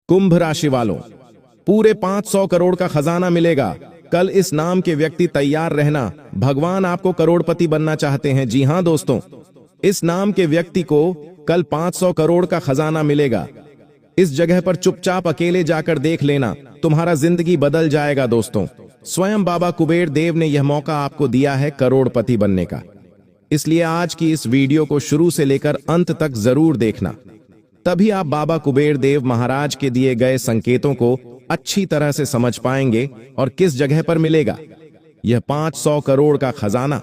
कुंभ राशि वालों, पूरे 500 करोड़ का खजाना मिलेगा। कल इस नाम के व्यक्ति तैयार रहना, भगवान आपको करोड़पति बनना चाहते हैं। जी हां दोस्तों, इस नाम के व्यक्ति को कल 500 करोड़ का खजाना मिलेगा। इस जगह पर चुपचाप अकेले जाकर देख लेना, तुम्हारा जिंदगी बदल जाएगा। दोस्तों, स्वयं बाबा कुबेर देव ने यह मौका आपको दिया है करोड़पति बनने का। इसलिए आज की इस वीडियो को शुरू से लेकर अंत तक जरूर देखना, तभी आप बाबा कुबेर देव महाराज के दिए गए संकेतों को अच्छी तरह से समझ पाएंगे और किस जगह पर मिलेगा यह 500 करोड़ का खजाना।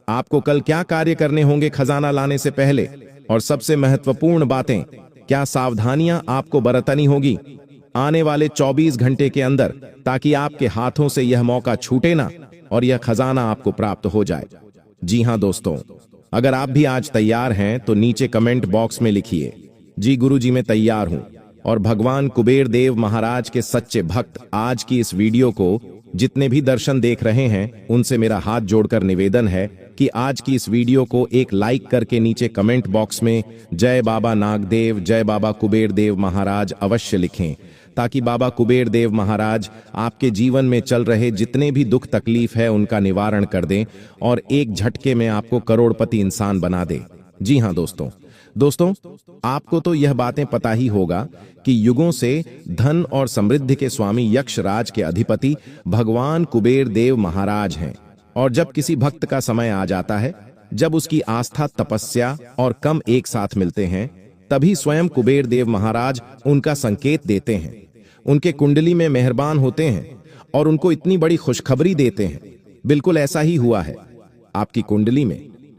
आपको कल क्या कार्य करने होंगे खजाना लाने से पहले, और सबसे महत्वपूर्ण बातें, क्या सावधानियां आपको बरतनी होगी आने वाले 24 घंटे के अंदर, ताकि आपके हाथों से यह मौका छूटे ना और यह खजाना आपको प्राप्त हो जाए। जी हां दोस्तों, अगर आप भी आज तैयार हैं तो नीचे कमेंट बॉक्स में लिखिए, जी गुरुजी मैं तैयार हूं। और भगवान कुबेर देव महाराज के सच्चे भक्त आज की इस वीडियो को जितने भी दर्शन देख रहे हैं, उनसे मेरा हाथ जोड़कर निवेदन है कि आज की इस वीडियो को एक लाइक करके नीचे कमेंट बॉक्स में जय बाबा नागदेव, जय बाबा कुबेर देव महाराज अवश्य लिखें, ताकि बाबा कुबेर देव महाराज आपके जीवन में चल रहे जितने भी दुख तकलीफ है उनका निवारण कर दें और एक झटके में आपको करोड़पति इंसान बना दे। जी हां दोस्तों, आपको तो यह बातें पता ही होगा कि युगों से धन और समृद्धि के स्वामी यक्षराज के अधिपति भगवान कुबेर देव महाराज हैं। और जब किसी भक्त का समय आ जाता है, जब उसकी आस्था, तपस्या और कर्म एक साथ मिलते हैं, तभी स्वयं कुबेर देव महाराज उनका संकेत देते हैं, उनके कुंडली में मेहरबान होते हैं और उनको इतनी बड़ी खुशखबरी देते हैं। बिल्कुल ऐसा ही हुआ है। आपकी कुंडली में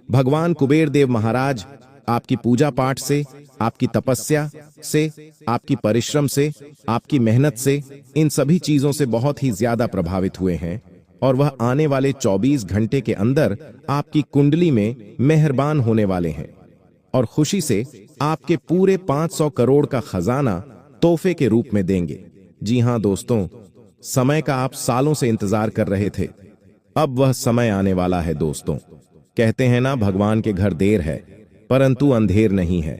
भगवान कुबेर देव महाराज आपकी पूजा पाठ से, आपकी तपस्या से, आपकी परिश्रम से, आपकी मेहनत से, इन सभी चीजों से बहुत ही ज्यादा प्रभावित हुए हैं और वह आने वाले 24 घंटे के अंदर आपकी कुंडली में मेहरबान होने वाले हैं और खुशी से आपके पूरे 500 करोड़ का खजाना तोहफे के रूप में देंगे। जी हां दोस्तों, समय का आप सालों से इंतजार कर रहे थे, अब वह समय आने वाला है। दोस्तों, कहते हैं ना, भगवान के घर देर है परंतु अंधेर नहीं है।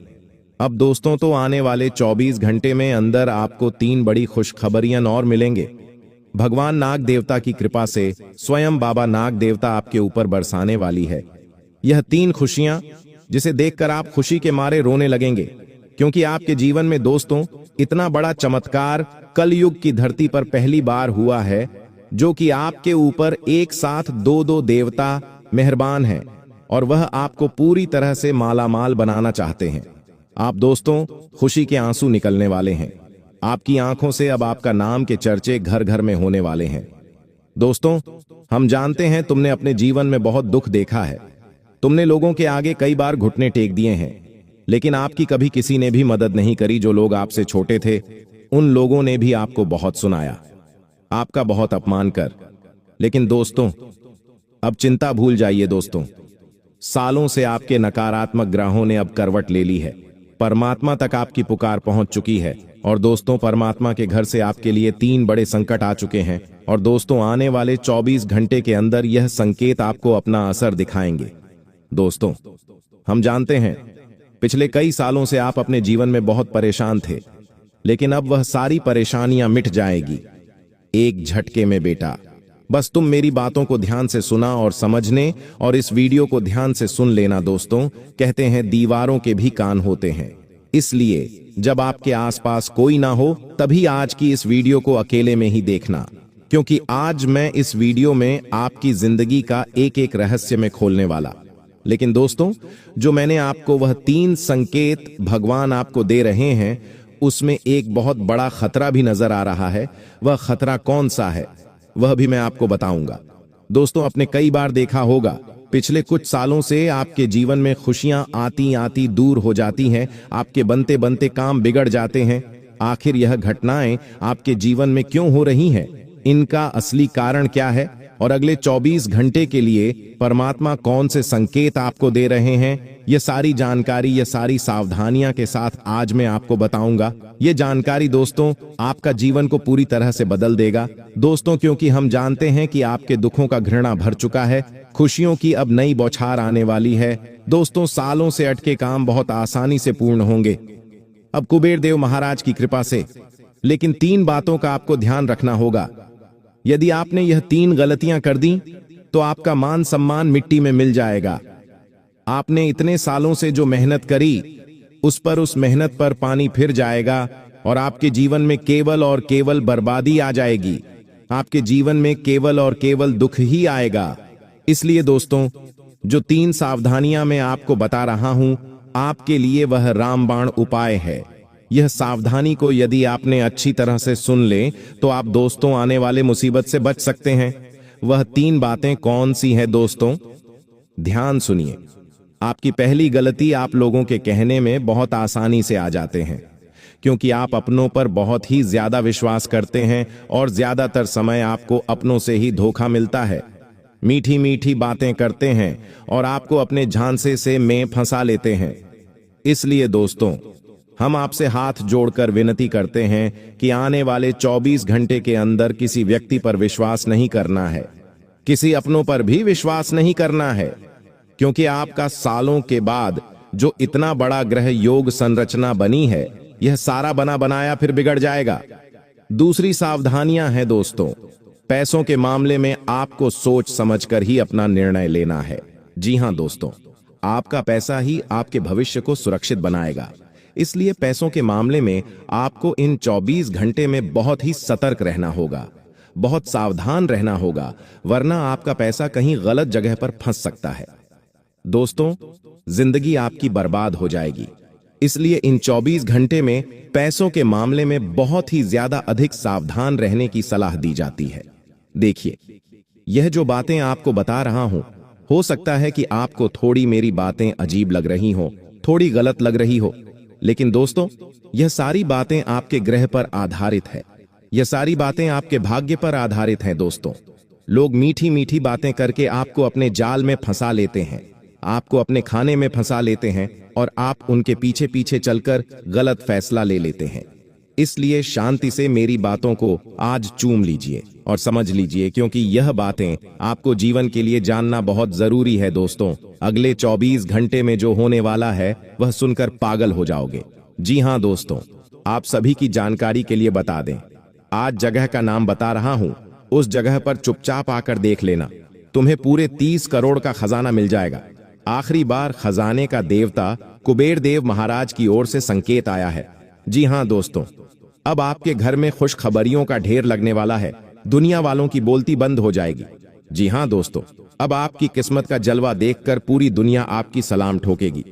अब दोस्तों, तो आने वाले 24 घंटे में अंदर आपको 3 बड़ी खुशखबरियां और मिलेंगे। भगवान नाग देवता की कृपा से स्वयं बाबा नाग देवता आपके ऊपर बरसाने वाली है यह 3 खुशियां, जिसे देखकर आप खुशी के मारे रोने लगेंगे, क्योंकि आपके जीवन में दोस्तों इतना बड़ा चमत्कार कलयुग की धरती पर पहली बार हुआ है, जो कि आपके ऊपर एक साथ 2 देवता मेहरबान हैं और वह आपको पूरी तरह से मालामाल बनाना चाहते हैं। आप दोस्तों खुशी के आंसू निकलने वाले हैं। आपकी आंखों से अब आपका नाम के चर्चे घर घर में होने वाले हैं। दोस्तों, हम जानते हैं तुमने अपने जीवन में बहुत दुख देखा है। तुमने लोगों के आगे कई बार घुटने टेक दिए हैं, लेकिन आपकी कभी किसी ने भी मदद नहीं करी। जो लोग आपसे छोटे थे, उन लोगों ने भी आपको बहुत सुनाया, आपका बहुत अपमान कर। लेकिन दोस्तों, अब चिंता भूल जाइए। दोस्तों, सालों से आपके नकारात्मक ग्रहों ने अब करवट ले ली है। परमात्मा तक आपकी पुकार पहुंच चुकी है और दोस्तों, परमात्मा के घर से आपके लिए 3 बड़े संकट आ चुके हैं और दोस्तों, आने वाले 24 घंटे के अंदर यह संकेत आपको अपना असर दिखाएंगे। दोस्तों, हम जानते हैं पिछले कई सालों से आप अपने जीवन में बहुत परेशान थे, लेकिन अब वह सारी परेशानियां मिट जाएगी एक झटके में बेटा। बस तुम मेरी बातों को ध्यान से सुना और समझने और इस वीडियो को ध्यान से सुन लेना। दोस्तों, कहते हैं दीवारों के भी कान होते हैं, इसलिए जब आपके आसपास कोई ना हो तभी आज की इस वीडियो को अकेले में ही देखना, क्योंकि आज मैं इस वीडियो में आपकी जिंदगी का एक एक रहस्य में खोलने वाला। लेकिन दोस्तों, जो मैंने आपको वह 3 संकेत भगवान आपको दे रहे हैं, उसमें एक बहुत बड़ा खतरा भी नजर आ रहा है। वह खतरा कौन सा है वह भी मैं आपको बताऊंगा। दोस्तों, आपने कई बार देखा होगा पिछले कुछ सालों से आपके जीवन में खुशियां आती आती दूर हो जाती हैं, आपके बनते बनते काम बिगड़ जाते हैं। आखिर यह घटनाएं आपके जीवन में क्यों हो रही हैं, इनका असली कारण क्या है और अगले 24 घंटे के लिए परमात्मा कौन से संकेत आपको दे रहे हैं, ये सारी जानकारी, ये सारी सावधानियां के साथ आज मैं आपको बताऊंगा। ये जानकारी दोस्तों आपका जीवन को पूरी तरह से बदल देगा। दोस्तों, क्योंकि हम जानते हैं कि आपके दुखों का घृणा भर चुका है, खुशियों की अब नई बौछार आने वाली है। दोस्तों, सालों से अटके काम बहुत आसानी से पूर्ण होंगे। अब कुबेर देव महाराज की कृपा से लेकिन 3 बातों का आपको ध्यान रखना होगा। यदि आपने यह 3 गलतियां कर दी तो आपका मान सम्मान मिट्टी में मिल जाएगा। आपने इतने सालों से जो मेहनत करी उस मेहनत पर पानी फिर जाएगा और आपके जीवन में केवल और केवल बर्बादी आ जाएगी। आपके जीवन में केवल और केवल दुख ही आएगा। इसलिए दोस्तों, जो 3 सावधानियां मैं आपको बता रहा हूं, आपके लिए वह रामबाण उपाय है। यह सावधानी को यदि आपने अच्छी तरह से सुन ले तो आप दोस्तों आने वाले मुसीबत से बच सकते हैं। वह 3 बातें कौन सी हैं दोस्तों? ध्यान सुनिए। आपकी पहली गलती, आप लोगों के कहने में बहुत आसानी से आ जाते हैं, क्योंकि आप अपनों पर बहुत ही ज्यादा विश्वास करते हैं और ज्यादातर समय आपको अपनों से ही धोखा मिलता है। मीठी मीठी बातें करते हैं और आपको अपने झांसे से में फंसा लेते हैं। इसलिए दोस्तों, हम आपसे हाथ जोड़कर विनती करते हैं कि आने वाले 24 घंटे के अंदर किसी व्यक्ति पर विश्वास नहीं करना है, किसी अपनों पर भी विश्वास नहीं करना है, क्योंकि आपका सालों के बाद जो इतना बड़ा ग्रह योग संरचना बनी है, यह सारा बना बनाया फिर बिगड़ जाएगा। दूसरी सावधानियां हैं दोस्तों, पैसों के मामले में आपको सोच समझकर ही अपना निर्णय लेना है। जी हां दोस्तों, आपका पैसा ही आपके भविष्य को सुरक्षित बनाएगा। इसलिए पैसों के मामले में आपको इन 24 घंटे में बहुत ही सतर्क रहना होगा, बहुत सावधान रहना होगा, वरना आपका पैसा कहीं गलत जगह पर फंस सकता है। दोस्तों, जिंदगी आपकी बर्बाद हो जाएगी। इसलिए इन 24 घंटे में पैसों के मामले में बहुत ही ज्यादा अधिक सावधान रहने की सलाह दी जाती है। देखिए, यह जो बातें आपको बता रहा हूं, हो सकता है कि आपको थोड़ी मेरी बातें अजीब लग रही हो, थोड़ी गलत लग रही हो, लेकिन दोस्तों, यह सारी बातें आपके ग्रह पर आधारित है। यह सारी बातें आपके भाग्य पर आधारित हैं। दोस्तों, लोग मीठी मीठी बातें करके आपको अपने जाल में फंसा लेते हैं, आपको अपने खाने में फंसा लेते हैं और आप उनके पीछे पीछे चलकर गलत फैसला ले लेते हैं। इसलिए शांति से मेरी बातों को आज चूम लीजिए और समझ लीजिए, क्योंकि यह बातें आपको जीवन के लिए जानना बहुत जरूरी है। दोस्तों, अगले 24 घंटे में जो होने वाला है वह सुनकर पागल हो जाओगे। जी हां दोस्तों, आप सभी की जानकारी के लिए बता दें, आज जगह का नाम बता रहा हूं, उस जगह पर चुपचाप आकर देख लेना, तुम्हें पूरे 30 करोड़ का खजाना मिल जाएगा। आखिरी बार खजाने का देवता कुबेर देव महाराज की ओर से संकेत आया है। जी हां दोस्तों, अब आपके घर में खुशखबरियों का ढेर लगने वाला है। दुनिया वालों की बोलती बंद हो जाएगी। जी हां दोस्तों, अब आपकी किस्मत का जलवा देखकर पूरी दुनिया आपकी सलाम ठोकेगी।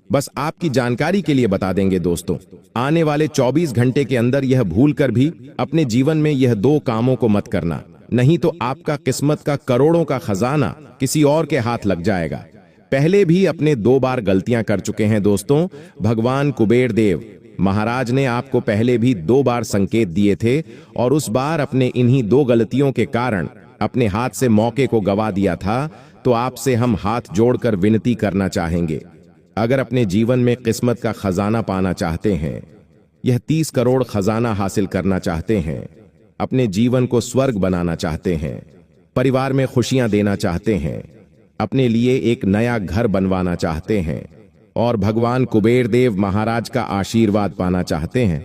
बस आपकी जानकारी के लिए बता देंगे दोस्तों, आने वाले 24 घंटे के अंदर यह भूलकर भी अपने जीवन में यह 2 कामों को मत करना, नहीं तो आपका किस्मत का करोड़ों का खजाना किसी और के हाथ लग जाएगा। पहले भी अपने 2 बार गलतियां कर चुके हैं दोस्तों। भगवान कुबेर देव महाराज ने आपको पहले भी 2 बार संकेत दिए थे और उस बार अपने इन्हीं 2 गलतियों के कारण अपने हाथ से मौके को गवा दिया था। तो आपसे हम हाथ जोड़कर विनती करना चाहेंगे, अगर अपने जीवन में किस्मत का खजाना पाना चाहते हैं, यह 30 करोड़ खजाना हासिल करना चाहते हैं, अपने जीवन को स्वर्ग बनाना चाहते हैं, परिवार में खुशियां देना चाहते हैं, अपने लिए एक नया घर बनवाना चाहते हैं और भगवान कुबेर देव महाराज का आशीर्वाद पाना चाहते हैं,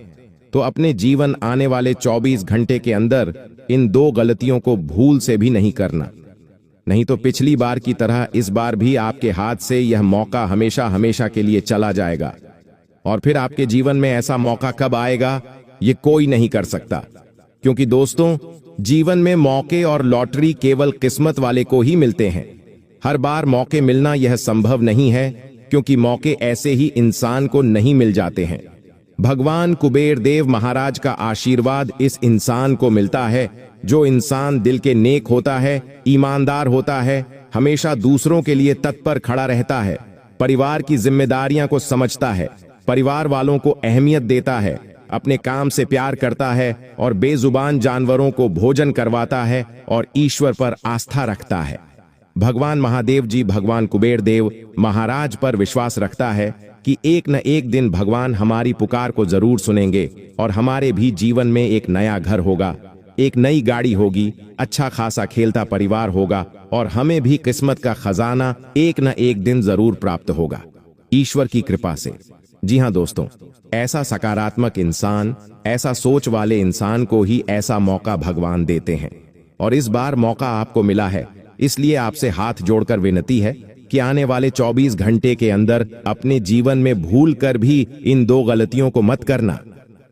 तो अपने जीवन आने वाले 24 घंटे के अंदर इन 2 गलतियों को भूल से भी नहीं करना, नहीं तो पिछली बार की तरह इस बार भी आपके हाथ से यह मौका हमेशा हमेशा के लिए चला जाएगा। और फिर आपके जीवन में ऐसा मौका कब आएगा, ये कोई नहीं कर सकता, क्योंकि दोस्तों, जीवन में मौके और लॉटरी केवल किस्मत वाले को ही मिलते हैं। हर बार मौके मिलना यह संभव नहीं है, क्योंकि मौके ऐसे ही इंसान को नहीं मिल जाते हैं। भगवान कुबेर देव महाराज का आशीर्वाद इस इंसान को मिलता है जो इंसान दिल के नेक होता है, ईमानदार होता है, हमेशा दूसरों के लिए तत्पर खड़ा रहता है, परिवार की जिम्मेदारियां को समझता है, परिवार वालों को अहमियत देता है, अपने काम से प्यार करता है और बेजुबान जानवरों को भोजन करवाता है और ईश्वर पर आस्था रखता है। भगवान महादेव जी भगवान कुबेर देव महाराज पर विश्वास रखता है कि एक न एक दिन भगवान हमारी पुकार को जरूर सुनेंगे और हमारे भी जीवन में एक नया घर होगा, एक नई गाड़ी होगी, अच्छा खासा खेलता परिवार होगा और हमें भी किस्मत का खजाना एक न एक दिन जरूर प्राप्त होगा, ईश्वर की कृपा से। जी हाँ दोस्तों, ऐसा सकारात्मक इंसान, ऐसा सोच वाले इंसान को ही ऐसा मौका भगवान देते हैं। और इस बार मौका आपको मिला है, इसलिए आपसे हाथ जोड़कर विनती है कि आने वाले 24 घंटे के अंदर अपने जीवन में भूल कर भी इन 2 गलतियों को मत करना।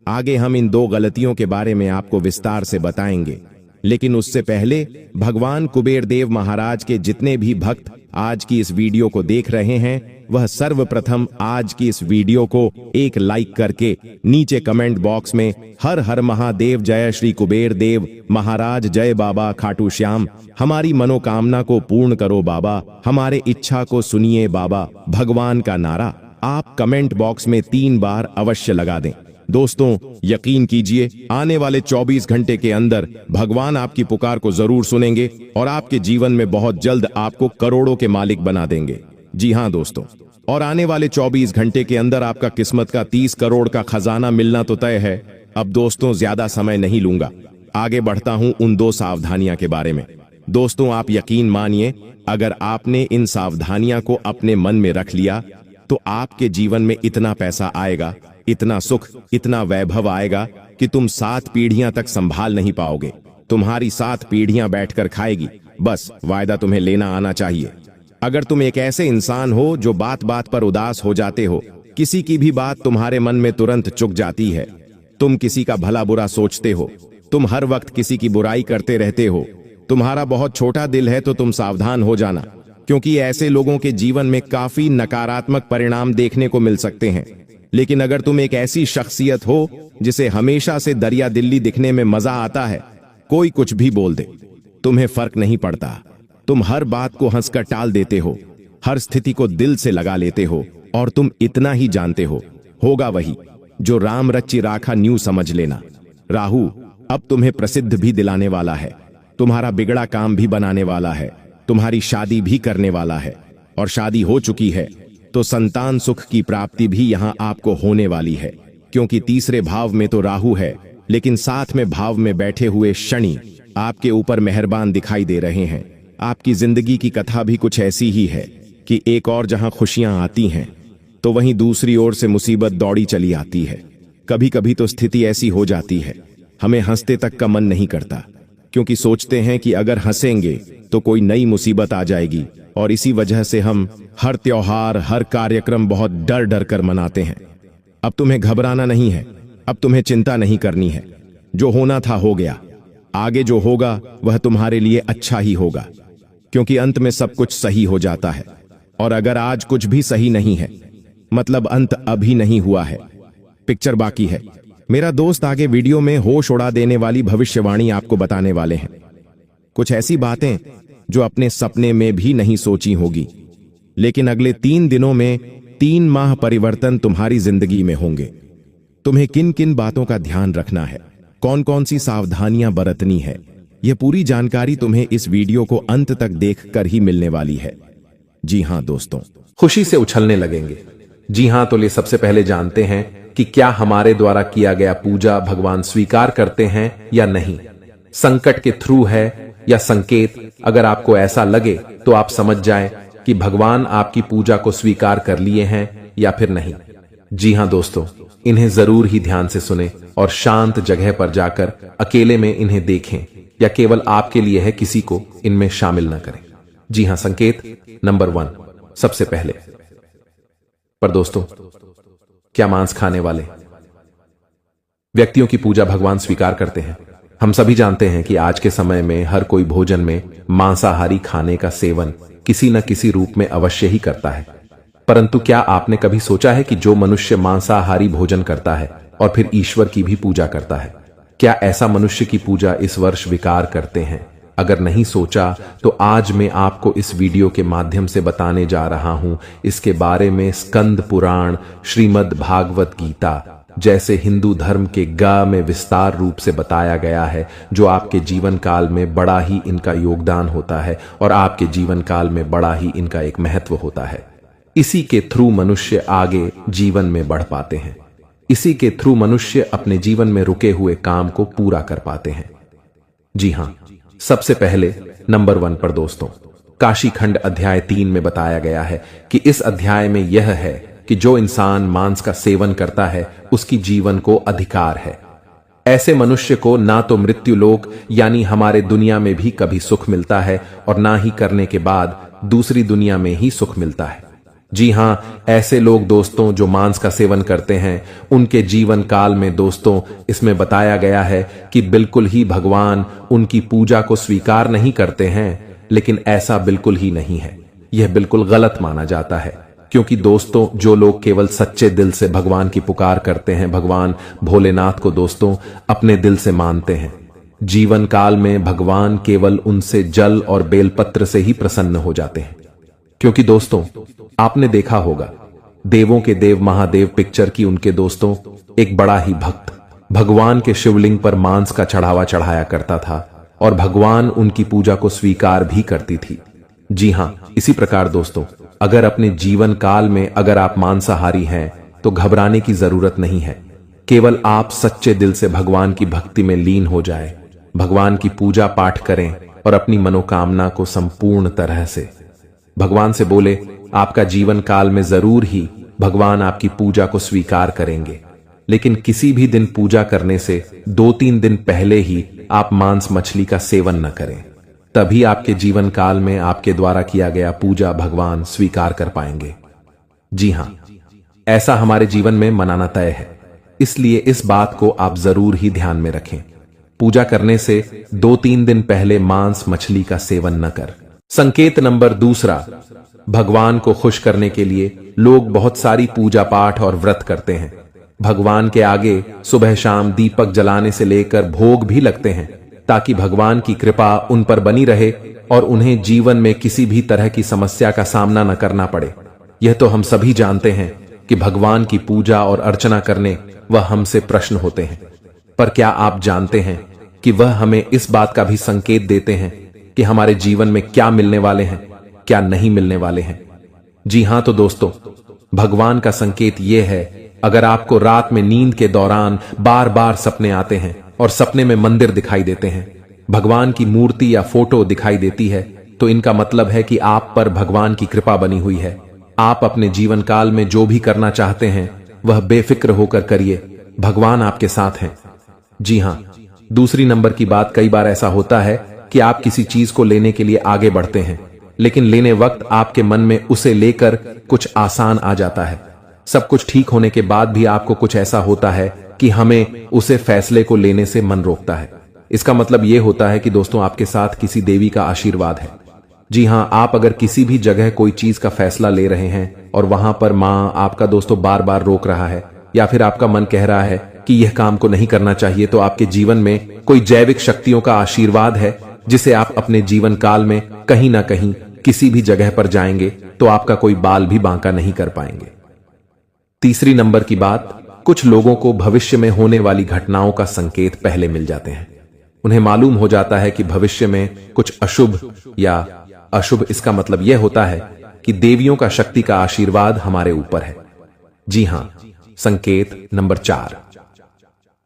आगे हम इन 2 गलतियों के बारे में आपको विस्तार से बताएंगे, लेकिन उससे पहले भगवान कुबेर देव महाराज के जितने भी भक्त आज की इस वीडियो को देख रहे हैं, वह सर्वप्रथम आज की इस वीडियो को एक लाइक करके नीचे कमेंट बॉक्स में हर हर महादेव, जय श्री कुबेर देव महाराज, जय बाबा खाटू श्याम, हमारी मनोकामना को पूर्ण करो बाबा, हमारे इच्छा को सुनिए बाबा, भगवान का नारा आप कमेंट बॉक्स में 3 बार अवश्य लगा दें। दोस्तों, यकीन कीजिए, आने वाले 24 घंटे के अंदर भगवान आपकी पुकार को जरूर सुनेंगे और आपके जीवन में बहुत जल्द आपको करोड़ों के मालिक बना देंगे। जी हाँ दोस्तों, और आने वाले 24 घंटे के अंदर आपका किस्मत का 30 करोड़ का खजाना मिलना तो तय है। अब दोस्तों, ज्यादा समय नहीं लूंगा, आगे बढ़ता हूं उन 2 सावधानियां के बारे में। दोस्तों, आप यकीन मानिए, अगर आपने इन सावधानियां को अपने मन में रख लिया तो आपके जीवन में इतना पैसा आएगा, इतना सुख, इतना वैभव आएगा कि तुम 7 पीढ़ियां तक संभाल नहीं पाओगे। तुम्हारी 7 पीढ़ियां बैठकर खाएगी। बस वायदा तुम्हें लेना आना चाहिए। अगर तुम एक ऐसे इंसान हो जो बात बात पर उदास हो जाते हो, किसी की भी बात तुम्हारे मन में तुरंत चुक जाती है, तुम किसी का भला बुरा सोचते हो, तुम हर वक्त किसी की बुराई करते रहते हो, तुम्हारा बहुत छोटा दिल है, तो तुम सावधान हो जाना, क्योंकि ऐसे लोगों के जीवन में काफी नकारात्मक परिणाम देखने को मिल सकते हैं। लेकिन अगर तुम एक ऐसी शख्सियत हो जिसे हमेशा से दरिया दिल्ली दिखने में मजा आता है, कोई कुछ भी बोल दे, तुम्हें फर्क नहीं पड़ता, तुम हर बात को हंसकर टाल देते हो, हर स्थिति को दिल से लगा लेते हो, और तुम इतना ही जानते हो, होगा वही जो राम रच्ची राखा न्यू समझ लेना। राहु अब तुम्हें प्रसिद्ध भी दिलाने वाला है, तुम्हारा बिगड़ा काम भी बनाने वाला है, तुम्हारी शादी भी करने वाला है, और शादी हो चुकी है तो संतान सुख की प्राप्ति भी यहां आपको होने वाली है, क्योंकि तीसरे भाव में तो राहु है, लेकिन 7वें भाव में बैठे हुए शनि आपके ऊपर मेहरबान दिखाई दे रहे हैं। आपकी जिंदगी की कथा भी कुछ ऐसी ही है कि एक और जहां खुशियां आती हैं, तो वहीं दूसरी ओर से मुसीबत दौड़ी चली आती है। कभी कभी तो स्थिति ऐसी हो जाती है, हमें हंसते तक का मन नहीं करता, क्योंकि सोचते हैं कि अगर हंसेंगे तो कोई नई मुसीबत आ जाएगी, और इसी वजह से हम हर त्योहार, हर कार्यक्रम बहुत डर डर कर मनाते हैं। अब तुम्हें घबराना नहीं है, अब तुम्हें चिंता नहीं करनी है, जो होना था हो गया, आगे जो होगा वह तुम्हारे लिए अच्छा ही होगा, क्योंकि अंत में सब कुछ सही हो जाता है। और अगर आज कुछ भी सही नहीं है, मतलब अंत अभी नहीं हुआ है, पिक्चर बाकी है। मेरा दोस्त आगे वीडियो में होश उड़ा देने वाली भविष्यवाणी आपको बताने वाले हैं, कुछ ऐसी बातें जो अपने सपने में भी नहीं सोची होगी, लेकिन अगले 3 दिनों में 3 माह परिवर्तन तुम्हारी जिंदगी में होंगे। तुम्हें किन किन बातों का ध्यान रखना है, कौन कौन सी सावधानियां बरतनी है, यह पूरी जानकारी तुम्हें इस वीडियो को अंत तक देखकर ही मिलने वाली है। जी हां दोस्तों, खुशी से उछलने लगेंगे। जी हां, तो ले सबसे पहले जानते हैं कि क्या हमारे द्वारा किया गया पूजा भगवान स्वीकार करते हैं या नहीं। संकट के थ्रू है या संकेत, अगर आपको ऐसा लगे तो आप समझ जाएं कि भगवान आपकी पूजा को स्वीकार कर लिए हैं या फिर नहीं। जी हां दोस्तों, इन्हें जरूर ही ध्यान से सुने और शांत जगह पर जाकर अकेले में इन्हें देखें, या केवल आपके लिए है, किसी को इनमें शामिल न करें। जी हां, संकेत नंबर 1, सबसे पहले। पर दोस्तों, क्या मांस खाने वाले व्यक्तियों की पूजा भगवान स्वीकार करते हैं? हम सभी जानते हैं कि आज के समय में हर कोई भोजन में मांसाहारी खाने का सेवन किसी न किसी रूप में अवश्य ही करता है। परंतु क्या आपने कभी सोचा है कि जो मनुष्य मांसाहारी भोजन करता है और फिर ईश्वर की भी पूजा करता है, क्या ऐसा मनुष्य की पूजा इस वर्ष विकार करते हैं? अगर नहीं सोचा तो आज मैं आपको इस वीडियो के माध्यम से बताने जा रहा हूं इसके बारे में। स्कंद पुराण, श्रीमद् भागवत गीता जैसे हिंदू धर्म के गा में विस्तार रूप से बताया गया है, जो आपके जीवन काल में बड़ा ही इनका योगदान होता है और आपके जीवन काल में बड़ा ही इनका एक महत्व होता है। इसी के थ्रू मनुष्य आगे जीवन में बढ़ पाते हैं, इसी के थ्रू मनुष्य अपने जीवन में रुके हुए काम को पूरा कर पाते हैं। जी हां, सबसे पहले नंबर 1 पर दोस्तों, काशी खंड अध्याय 3 में बताया गया है कि इस अध्याय में यह है कि जो इंसान मांस का सेवन करता है उसकी जीवन को अधिकार है। ऐसे मनुष्य को ना तो मृत्यु लोक यानी हमारे दुनिया में भी कभी सुख मिलता है और ना ही करने के बाद दूसरी दुनिया में ही सुख मिलता है। जी हां, ऐसे लोग दोस्तों जो मांस का सेवन करते हैं उनके जीवन काल में दोस्तों इसमें बताया गया है कि बिल्कुल ही भगवान उनकी पूजा को स्वीकार नहीं करते हैं, लेकिन ऐसा बिल्कुल ही नहीं है। यह बिल्कुल गलत माना जाता है, क्योंकि दोस्तों जो लोग केवल सच्चे दिल से भगवान की पुकार करते हैं, भगवान भोलेनाथ को दोस्तों अपने दिल से मानते हैं, जीवन काल में भगवान केवल उनसे जल और बेलपत्र से ही प्रसन्न हो जाते हैं। क्योंकि दोस्तों आपने देखा होगा देवों के देव महादेव पिक्चर की उनके दोस्तों एक बड़ा ही भक्त भगवान के शिवलिंग पर मांस का चढ़ावा चढ़ाया करता था और भगवान उनकी पूजा को स्वीकार भी करती थी। जी हां, इसी प्रकार दोस्तों अगर अपने जीवन काल में अगर आप मांसाहारी हैं तो घबराने की जरूरत नहीं है। केवल आप सच्चे दिल से भगवान की भक्ति में लीन हो जाए, भगवान की पूजा पाठ करें और अपनी मनोकामना को संपूर्ण तरह से भगवान से बोले, आपका जीवन काल में जरूर ही भगवान आपकी पूजा को स्वीकार करेंगे। लेकिन किसी भी दिन पूजा करने से 2-3 दिन पहले ही आप मांस मछली का सेवन न करें, तभी आपके जीवन काल में आपके द्वारा किया गया पूजा भगवान स्वीकार कर पाएंगे। जी हां, ऐसा हमारे जीवन में मनाना तय है, इसलिए इस बात को आप जरूर ही ध्यान में रखें। पूजा करने से 2-3 दिन पहले मांस मछली का सेवन न कर। संकेत नंबर 2, भगवान को खुश करने के लिए लोग बहुत सारी पूजा पाठ और व्रत करते हैं। भगवान के आगे सुबह शाम दीपक जलाने से लेकर भोग भी लगते हैं, ताकि भगवान की कृपा उन पर बनी रहे और उन्हें जीवन में किसी भी तरह की समस्या का सामना न करना पड़े। यह तो हम सभी जानते हैं कि भगवान की पूजा और अर्चना करने वह हमसे प्रश्न होते हैं, पर क्या आप जानते हैं कि वह हमें इस बात का भी संकेत देते हैं कि हमारे जीवन में क्या मिलने वाले हैं, क्या नहीं मिलने वाले हैं। जी हां तो दोस्तों, भगवान का संकेत यह है, अगर आपको रात में नींद के दौरान बार बार सपने आते हैं और सपने में मंदिर दिखाई देते हैं, भगवान की मूर्ति या फोटो दिखाई देती है, तो इनका मतलब है कि आप पर भगवान की कृपा बनी हुई है। आप अपने जीवन काल में जो भी करना चाहते हैं वह बेफिक्र होकर करिए, भगवान आपके साथ हैं। जी हां, दूसरी नंबर की बात, कई बार ऐसा होता है कि आप किसी चीज को लेने के लिए आगे बढ़ते हैं, लेकिन लेने वक्त आपके मन में उसे लेकर कुछ आसान आ जाता है। सब कुछ ठीक होने के बाद भी आपको कुछ ऐसा होता है कि हमें उसे फैसले को लेने से मन रोकता है। इसका मतलब यह होता है कि दोस्तों आपके साथ किसी देवी का आशीर्वाद है। जी हां, आप अगर किसी भी जगह कोई चीज का फैसला ले रहे हैं और वहां पर मां आपका दोस्तों बार बार रोक रहा है, या फिर आपका मन कह रहा है कि यह काम को नहीं करना चाहिए, तो आपके जीवन में कोई जैविक शक्तियों का आशीर्वाद है, जिसे आप अपने जीवन काल में कहीं ना कहीं किसी भी जगह पर जाएंगे तो आपका कोई बाल भी बांका नहीं कर पाएंगे। तीसरी नंबर की बात, कुछ लोगों को भविष्य में होने वाली घटनाओं का संकेत पहले मिल जाते हैं। उन्हें मालूम हो जाता है कि भविष्य में कुछ अशुभ या अशुभ, इसका मतलब यह होता है कि देवियों का शक्ति का आशीर्वाद हमारे ऊपर है। जी हां, संकेत नंबर 4,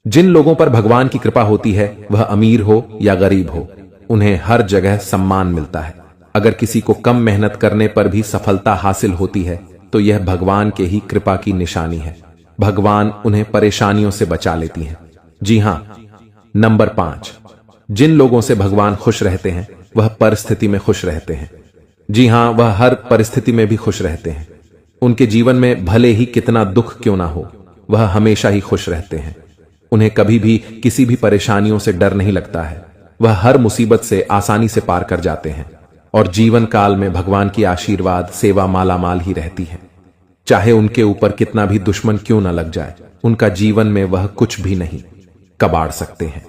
जिन लोगों पर भगवान की कृपा होती है, वह अमीर हो या गरीब हो, उन्हें हर जगह सम्मान मिलता है। अगर किसी को कम मेहनत करने पर भी सफलता हासिल होती है तो यह भगवान के ही कृपा की निशानी है। भगवान उन्हें परेशानियों से बचा लेती हैं। जी हां, नंबर 5, जिन लोगों से भगवान खुश रहते हैं वह परिस्थिति में खुश रहते हैं। जी हां, वह हर परिस्थिति में भी खुश रहते हैं। उनके जीवन में भले ही कितना दुख क्यों ना हो, वह हमेशा ही खुश रहते हैं। उन्हें कभी भी किसी भी परेशानियों से डर नहीं लगता है। वह हर मुसीबत से आसानी से पार कर जाते हैं और जीवन काल में भगवान की आशीर्वाद सेवा मालामाल ही रहती है। चाहे उनके ऊपर कितना भी दुश्मन क्यों न लग जाए, उनका जीवन में वह कुछ भी नहीं कबाड़ सकते हैं,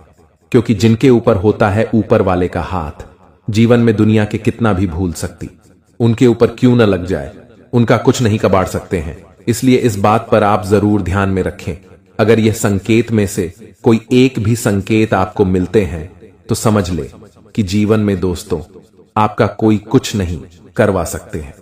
क्योंकि जिनके ऊपर होता है ऊपर वाले का हाथ, जीवन में दुनिया के कितना भी भूल सकती, उनके ऊपर क्यों न लग जाए, उनका कुछ नहीं कबाड़ सकते हैं। इसलिए इस बात पर आप जरूर ध्यान में रखें। अगर यह संकेत में से कोई एक भी संकेत आपको मिलते हैं तो समझ ले कि जीवन में दोस्तों आपका कोई कुछ नहीं करवा सकते हैं।